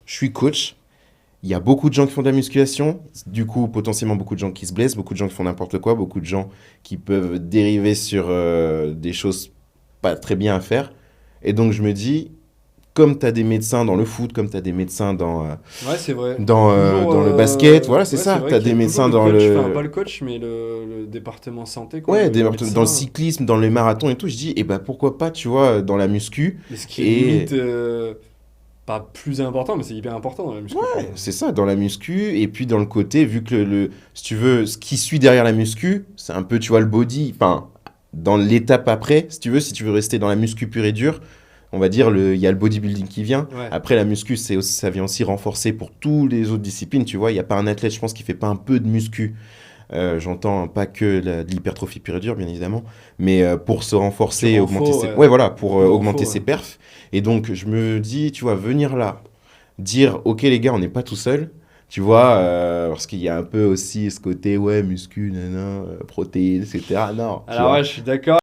je suis coach. Il y a beaucoup de gens qui font de la musculation, du coup, potentiellement beaucoup de gens qui se blessent, beaucoup de gens qui font n'importe quoi, beaucoup de gens qui peuvent dériver sur des choses pas très bien à faire. Et donc, je me dis, comme tu as des médecins dans le foot, comme tu as des médecins Ouais, c'est vrai. Il y a toujours. dans le basket, voilà, c'est Ouais, c'est ça. Tu vrai as qu'il y des a toujours médecins le dans coach, enfin, pas le, le coach, mais le département santé, quoi, ouais, le dans le médecin. cyclisme, dans les marathons et tout. Je dis, eh ben, pourquoi pas, tu vois, dans la muscu. Mais ce qui est limite Et pas plus important, mais c'est hyper important dans la muscu pour ouais, moi. c'est ça, dans la muscu. Et puis dans le côté, vu que si tu veux, ce qui suit derrière la muscu, c'est un peu, tu vois, le body. Enfin, dans l'étape après, si tu veux rester dans la muscu pure et dure, on va dire, il y a le bodybuilding qui vient. Ouais. Après, la muscu, ça vient aussi renforcer pour toutes les autres disciplines. Tu vois, il n'y a pas un athlète, je pense, qui fait pas un peu de muscu. J'entends pas que de l'hypertrophie pure et dure, bien évidemment, mais pour se Du renforcer, augmenter renfort, ses... ouais. Ouais, voilà, pour Beaucoup de augmenter renfort, ses ouais. perfs. Et donc, je me dis, tu vois, venir là, dire, ok les gars, on n'est pas tout seul, tu vois, parce qu'il y a un peu aussi ce côté, ouais, muscu, nanana, protéines, etc. Non, tu Alors vois. ouais, je suis d'accord.